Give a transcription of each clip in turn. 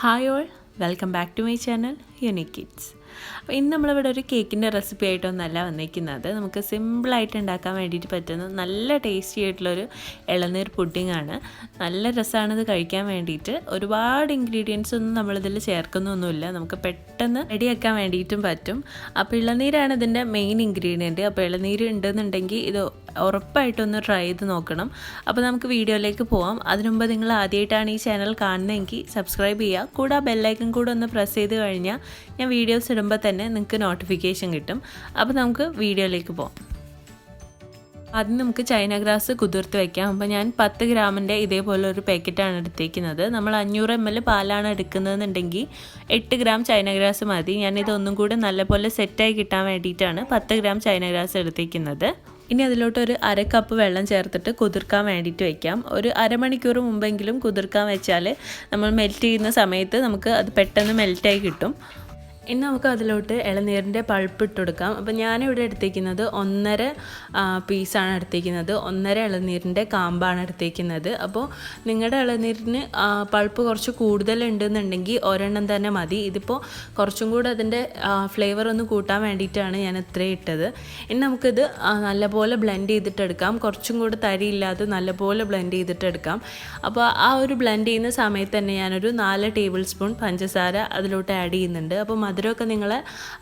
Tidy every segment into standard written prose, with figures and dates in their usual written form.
Hi all, welcome back to my channel unique kids. അപ്പോൾ ഇന്ന് നമ്മളിവിടെ ഒരു കേക്കിൻ്റെ റെസിപ്പി ആയിട്ടൊന്നല്ല വന്നിരിക്കുന്നത്. നമുക്ക് സിമ്പിളായിട്ട് ഉണ്ടാക്കാൻ വേണ്ടിയിട്ട് പറ്റുന്ന നല്ല ടേസ്റ്റി ആയിട്ടുള്ളൊരു ഇളനീർ പുഡിംഗ് ആണ്. നല്ല രസമാണ് ഇത് കഴിക്കാൻ വേണ്ടിയിട്ട്. ഒരുപാട് ഇൻഗ്രീഡിയൻസ് ഒന്നും നമ്മളിതിൽ ചേർക്കുന്നൊന്നുമില്ല. നമുക്ക് പെട്ടെന്ന് റെഡിയാക്കാൻ വേണ്ടിയിട്ടും പറ്റും. അപ്പോൾ ഇളനീരാണ് ഇതിൻ്റെ മെയിൻ ഇൻഗ്രീഡിയൻറ്റ്. അപ്പോൾ ഇളനീര് ഉണ്ടെന്നുണ്ടെങ്കിൽ ഇത് ഉറപ്പായിട്ടൊന്ന് ട്രൈ ചെയ്ത് നോക്കണം. അപ്പോൾ നമുക്ക് വീഡിയോയിലേക്ക് പോവാം. അതിനുമുമ്പ് നിങ്ങൾ ആദ്യമായിട്ടാണ് ഈ ചാനൽ കാണുന്നതെങ്കിൽ സബ്സ്ക്രൈബ് ചെയ്യുക. കൂടെ ആ ബെല്ലൈക്കൺ കൂടെ ഒന്ന് പ്രസ് ചെയ്ത് കഴിഞ്ഞാൽ ഞാൻ വീഡിയോസ് ഇടുമ്പോൾ തന്നെ നിങ്ങൾക്ക് നോട്ടിഫിക്കേഷൻ കിട്ടും. അപ്പോൾ നമുക്ക് വീഡിയോയിലേക്ക് പോവാം. ആദ്യം നമുക്ക് ചൈന ഗ്രാസ് കുതിർത്ത് വയ്ക്കാം. അപ്പോൾ ഞാൻ 10 ഗ്രാമിൻ്റെ ഇതേപോലെ ഒരു പാക്കറ്റാണ് എടുത്തേക്കുന്നത്. നമ്മൾ 500 ml പാലാണ് എടുക്കുന്നതെന്നുണ്ടെങ്കിൽ 8 ഗ്രാം ചൈന ഗ്രാസ് മതി. ഞാനിതൊന്നും കൂടി നല്ലപോലെ സെറ്റായി കിട്ടാൻ വേണ്ടിയിട്ടാണ് 10 ഗ്രാം ചൈന ഗ്രാസ് എടുത്തേക്കുന്നത്. ഇനി അതിലോട്ട് ഒരു 1/2 കപ്പ് വെള്ളം ചേർത്തിട്ട് കുതിർക്കാൻ വേണ്ടിയിട്ട് വയ്ക്കാം. ഒരു അരമണിക്കൂർ മുമ്പെങ്കിലും കുതിർക്കാൻ വെച്ചാൽ നമ്മൾ മെൽറ്റ് ചെയ്യുന്ന സമയത്ത് നമുക്ക് അത് പെട്ടെന്ന് മെൽറ്റായി കിട്ടും. ഇനി നമുക്ക് അതിലോട്ട് ഇളനീരിൻ്റെ പൾപ്പ് ഇട്ട് കൊടുക്കാം. അപ്പോൾ ഞാനിവിടെ എടുത്തേക്കുന്നത് 1.5 പീസാണ് എടുത്തേക്കുന്നത്. 1.5 ഇളനീരിൻ്റെ കാമ്പാണ് എടുത്തേക്കുന്നത്. അപ്പോൾ നിങ്ങളുടെ ഇളനീരിന് പൾപ്പ് കുറച്ച് കൂടുതലുണ്ടെന്നുണ്ടെങ്കിൽ ഒരെണ്ണം തന്നെ മതി. ഇതിപ്പോൾ കുറച്ചും കൂടെ അതിൻ്റെ ഫ്ലേവർ ഒന്ന് കൂട്ടാൻ വേണ്ടിയിട്ടാണ് ഞാൻ ഇത്രയും ഇട്ടത്. ഇനി നമുക്കിത് നല്ലപോലെ ബ്ലെൻഡ് ചെയ്തിട്ടെടുക്കാം. കുറച്ചും കൂടെ തരിയില്ലാതെ നല്ലപോലെ ബ്ലെൻഡ് ചെയ്തിട്ടെടുക്കാം. അപ്പോൾ ആ ഒരു ബ്ലെൻഡ് ചെയ്യുന്ന സമയത്ത് തന്നെ ഞാനൊരു 4 ടേബിൾ സ്പൂൺ പഞ്ചസാര അതിലോട്ട് ആഡ് ചെയ്യുന്നുണ്ട്. അപ്പോൾ മധുരമൊക്കെ നിങ്ങളെ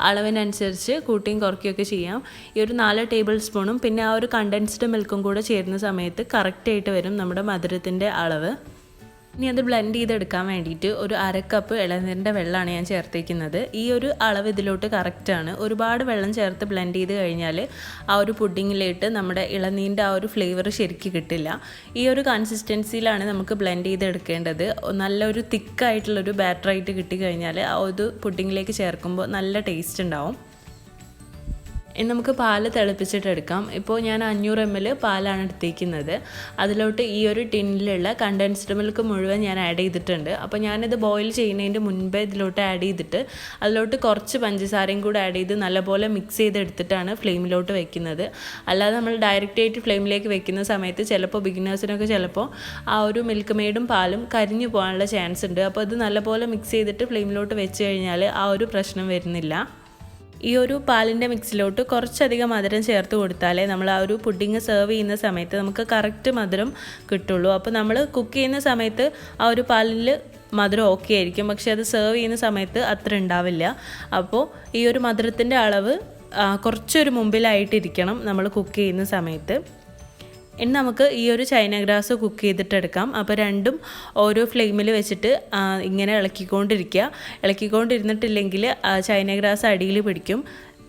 അളവിനനുസരിച്ച് കൂട്ടിയും കുറയ്ക്കുകയൊക്കെ ചെയ്യാം. ഈ ഒരു 4 ടേബിൾ സ്പൂണും പിന്നെ ആ ഒരു കണ്ടൻസ്ഡ് മിൽക്കും കൂടെ ചേരുന്ന സമയത്ത് കറക്റ്റായിട്ട് വരും നമ്മുടെ മധുരത്തിൻ്റെ അളവ്. ഇനി അത് ബ്ലെൻഡ് ചെയ്തെടുക്കാൻ വേണ്ടിയിട്ട് ഒരു 1/2 കപ്പ് ഇളനീരിൻ്റെ വെള്ളമാണ് ഞാൻ ചേർത്തേക്കുന്നത്. ഈ ഒരു അളവ് ഇതിലോട്ട് കറക്റ്റാണ്. ഒരുപാട് വെള്ളം ചേർത്ത് ബ്ലെൻഡ് ചെയ്ത് കഴിഞ്ഞാൽ ആ ഒരു പുഡിങ്ങിലേക്ക് നമ്മുടെ ഇളനീരിൻ്റെ ആ ഒരു ഫ്ലേവർ ശരിക്കും കിട്ടില്ല. ഈ ഒരു കൺസിസ്റ്റൻസിയിലാണ് നമുക്ക് ബ്ലെൻഡ് ചെയ്തെടുക്കേണ്ടത്. നല്ലൊരു തിക്കായിട്ടുള്ളൊരു ബാറ്ററായിട്ട് കിട്ടിക്കഴിഞ്ഞാൽ ആ ഒരു പുഡിങ്ങിലേക്ക് ചേർക്കുമ്പോൾ നല്ല ടേസ്റ്റ് ഉണ്ടാവും. ഇനി നമുക്ക് പാല് തിളപ്പിച്ചിട്ടെടുക്കാം. ഇപ്പോൾ ഞാൻ 500 ml പാലാണ് എടുത്തേക്കുന്നത്. അതിലോട്ട് ഈ ഒരു ടിന്നിലുള്ള കണ്ടൻസ്ഡ് മിൽക്ക് മുഴുവൻ ഞാൻ ആഡ് ചെയ്തിട്ടുണ്ട്. അപ്പോൾ ഞാനിത് ബോയിൽ ചെയ്യുന്നതിൻ്റെ മുൻപേ ഇതിലോട്ട് ആഡ് ചെയ്തിട്ട് അതിലോട്ട് കുറച്ച് പഞ്ചസാരയും കൂടെ ആഡ് ചെയ്ത് നല്ലപോലെ മിക്സ് ചെയ്തെടുത്തിട്ടാണ് ഫ്ലെയിമിലോട്ട് വെക്കുന്നത്. അല്ലാതെ നമ്മൾ ഡയറക്റ്റ് ആയിട്ട് ഫ്ലെയിമിലേക്ക് വെക്കുന്ന സമയത്ത് ചിലപ്പോൾ ബിഗിനേഴ്സിനൊക്കെ ചിലപ്പോൾ ആ ഒരു മിൽക്ക് മെയ്ഡും പാലും കരിഞ്ഞു പോകാനുള്ള ചാൻസ് ഉണ്ട്. അപ്പോൾ ഇത് നല്ലപോലെ മിക്സ് ചെയ്തിട്ട് ഫ്ലെയിമിലോട്ട് വെച്ച് കഴിഞ്ഞാൽ ആ ഒരു പ്രശ്നം വരുന്നില്ല. ഈ ഒരു പാലിൻ്റെ മിക്സിലോട്ട് കുറച്ചധികം മധുരം ചേർത്ത് കൊടുത്താലേ നമ്മൾ ആ ഒരു പുഡിങ് സെർവ് ചെയ്യുന്ന സമയത്ത് നമുക്ക് കറക്റ്റ് മധുരം കിട്ടുള്ളൂ. അപ്പോൾ നമ്മൾ കുക്ക് ചെയ്യുന്ന സമയത്ത് ആ ഒരു പാലിൽ മധുരം ഓക്കെ ആയിരിക്കും, പക്ഷേ അത് സെർവ് ചെയ്യുന്ന സമയത്ത് അത്ര ഉണ്ടാവില്ല. അപ്പോൾ ഈ ഒരു മധുരത്തിൻ്റെ അളവ് കുറച്ചൊരു മുമ്പിലായിട്ടിരിക്കണം നമ്മൾ കുക്ക് ചെയ്യുന്ന സമയത്ത്. ഇനി നമുക്ക് ഈ ഒരു ചൈന ഗ്രാസ് കുക്ക് ചെയ്തിട്ടെടുക്കാം. അപ്പോൾ രണ്ടും ഓരോ ഫ്ലെയിമിൽ വെച്ചിട്ട് ഇങ്ങനെ ഇളക്കിക്കൊണ്ടിരുന്നിട്ടില്ലെങ്കിൽ ചൈന ഗ്രാസ് അടിയിൽ പിടിക്കും.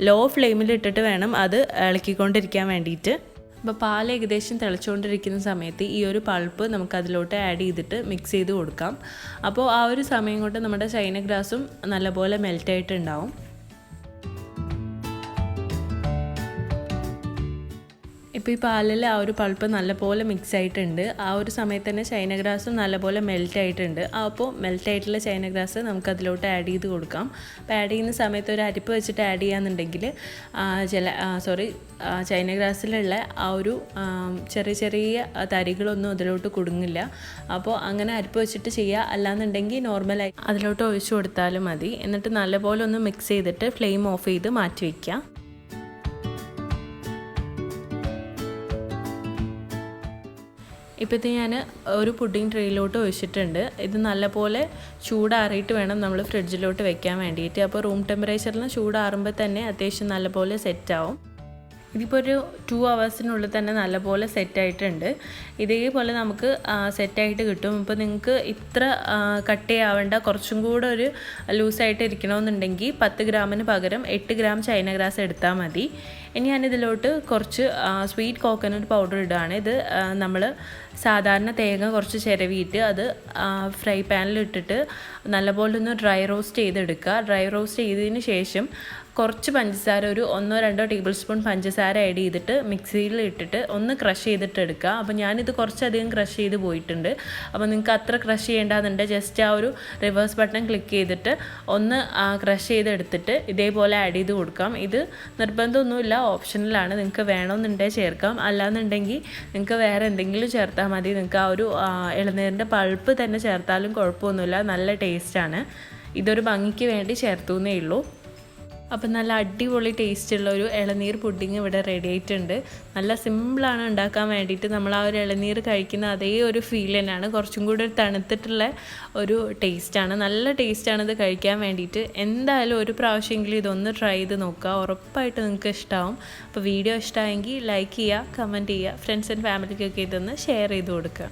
ലോ ഫ്ലെയിമിൽ ഇട്ടിട്ട് വേണം അത് ഇളക്കിക്കൊണ്ടിരിക്കാൻ വേണ്ടിയിട്ട്. അപ്പോൾ പാൽ ഏകദേശം തിളച്ചുകൊണ്ടിരിക്കുന്ന സമയത്ത് ഈ ഒരു പൾപ്പ് നമുക്ക് അതിലോട്ട് ആഡ് ചെയ്തിട്ട് മിക്സ് ചെയ്ത് കൊടുക്കാം. അപ്പോൾ ആ ഒരു സമയം കൊണ്ട് നമ്മുടെ ചൈന ഗ്രാസും നല്ലപോലെ മെൽറ്റായിട്ടുണ്ടാവും. ഇപ്പോൾ ഈ പാലിൽ ആ ഒരു പൾപ്പ് നല്ലപോലെ മിക്സ് ആയിട്ടുണ്ട്. ആ ഒരു സമയത്ത് തന്നെ ചൈന ഗ്രാസും നല്ലപോലെ മെൽറ്റ് ആയിട്ടുണ്ട്. അപ്പോൾ മെൽറ്റ് ആയിട്ടുള്ള ചൈന ഗ്രാസ് നമുക്ക് അതിലോട്ട് ആഡ് ചെയ്ത് കൊടുക്കാം. അപ്പോൾ ആഡ് ചെയ്യുന്ന സമയത്ത് ഒരു അരിപ്പ് വെച്ചിട്ട് ആഡ് ചെയ്യാന്നുണ്ടെങ്കിൽ ചൈന ഗ്രാസിലുള്ള ആ ഒരു ചെറിയ ചെറിയ തരികളൊന്നും അതിലോട്ട് കുടുങ്ങില്ല. അപ്പോൾ അങ്ങനെ അരിപ്പ് വെച്ചിട്ട് ചെയ്യുക. അല്ലാന്നുണ്ടെങ്കിൽ നോർമലായി അതിലോട്ട് ഒഴിച്ചു കൊടുത്താലും മതി. എന്നിട്ട് നല്ലപോലെ ഒന്ന് മിക്സ് ചെയ്തിട്ട് ഫ്ലെയിം ഓഫ് ചെയ്ത് മാറ്റി വയ്ക്കുക. ഇപ്പോഴത്തെ ഞാൻ ഒരു പുഡിംഗ് ട്രേയിലോട്ട് ഒഴിച്ചിട്ടുണ്ട്. ഇത് നല്ലപോലെ ചൂടാറിയിട്ട് വേണം നമ്മൾ ഫ്രിഡ്ജിലോട്ട് വെക്കാൻ വേണ്ടിയിട്ട്. അപ്പോൾ റൂം ടെമ്പറേച്ചറിൽ ചൂടാറുമ്പോൾ തന്നെ അത്യാവശ്യം നല്ലപോലെ സെറ്റാവും. ഇതിപ്പോൾ ഒരു 2 hours തന്നെ നല്ലപോലെ സെറ്റായിട്ടുണ്ട്. ഇതേപോലെ നമുക്ക് സെറ്റായിട്ട് കിട്ടും. ഇപ്പോൾ നിങ്ങൾക്ക് ഇത്ര കട്ടിയാവേണ്ട, കുറച്ചും കൂടെ ഒരു ലൂസായിട്ട് ഇരിക്കണമെന്നുണ്ടെങ്കിൽ 10 ഗ്രാമിന് പകരം 8 ഗ്രാം ചൈന ഗ്രാസ് എടുത്താൽ മതി. ഇനി ഞാനിതിലോട്ട് കുറച്ച് സ്വീറ്റ് കോക്കനട്ട് പൗഡർ ഇടുകയാണ്. ഇത് നമ്മൾ സാധാരണ തേങ്ങ കുറച്ച് ചിരവിയിട്ട് അത് ഫ്രൈ പാനിൽ ഇട്ടിട്ട് നല്ലപോലെ ഒന്ന് ഡ്രൈ റോസ്റ്റ് ചെയ്തെടുക്കുക. ഡ്രൈ റോസ്റ്റ് ചെയ്തതിന് ശേഷം കുറച്ച് പഞ്ചസാര, ഒരു 1-2 ടേബിൾ സ്പൂൺ പഞ്ചസാര ആഡ് ചെയ്തിട്ട് മിക്സിയിൽ ഇട്ടിട്ട് ഒന്ന് ക്രഷ് ചെയ്തിട്ട് എടുക്കുക. അപ്പോൾ ഞാനിത് കുറച്ചധികം ക്രഷ് ചെയ്ത് പോയിട്ടുണ്ട്. അപ്പോൾ നിങ്ങൾക്ക് അത്ര ക്രഷ് ചെയ്യേണ്ടതെന്നുണ്ടെങ്കിൽ ജസ്റ്റ് ആ ഒരു റിവേഴ്സ് ബട്ടൺ ക്ലിക്ക് ചെയ്തിട്ട് ഒന്ന് ക്രഷ് ചെയ്തെടുത്തിട്ട് ഇതേപോലെ ആഡ് ചെയ്ത് കൊടുക്കാം. ഇത് നിർബന്ധമൊന്നുമില്ല, ഓപ്ഷണലാണ്. നിങ്ങൾക്ക് വേണമെന്നുണ്ടെങ്കിൽ ചേർക്കാം, അല്ലാന്നുണ്ടെങ്കിൽ നിങ്ങൾക്ക് വേറെ എന്തെങ്കിലും ചേർത്താൽ മതി. നിങ്ങൾക്ക് ആ ഒരു ഇളനീരിൻ്റെ പൾപ്പ് തന്നെ ചേർത്താലും കുഴപ്പമൊന്നുമില്ല, നല്ല ടേസ്റ്റാണ്. ഇതൊരു ഭംഗിക്ക് വേണ്ടി ചേർത്തുന്നേ ഉള്ളൂ. അപ്പം നല്ല അടിപൊളി ടേസ്റ്റുള്ള ഒരു ഇളനീർ പുഡിങ് ഇവിടെ റെഡി ആയിട്ടുണ്ട്. നല്ല സിമ്പിളാണ് ഉണ്ടാക്കാൻ വേണ്ടിയിട്ട്. നമ്മൾ ആ ഒരു ഇളനീർ കഴിക്കുന്ന അതേ ഒരു ഫീൽ തന്നെയാണ്, കുറച്ചും കൂടി ഒരു തണുത്തിട്ടുള്ള ഒരു ടേസ്റ്റാണ്. നല്ല ടേസ്റ്റാണ് ഇത് കഴിക്കാൻ വേണ്ടിയിട്ട്. എന്തായാലും ഒരു പ്രാവശ്യമെങ്കിലും ഇതൊന്ന് ട്രൈ ചെയ്ത് നോക്കുക, ഉറപ്പായിട്ട് നിങ്ങൾക്ക് ഇഷ്ടമാവും. അപ്പോൾ വീഡിയോ ഇഷ്ടമായെങ്കിൽ ലൈക്ക് ചെയ്യുക, കമൻറ്റ് ചെയ്യുക, ഫ്രണ്ട്സ് ആൻഡ് ഫാമിലിക്കൊക്കെ ഇതൊന്ന് ഷെയർ ചെയ്ത് കൊടുക്കുക.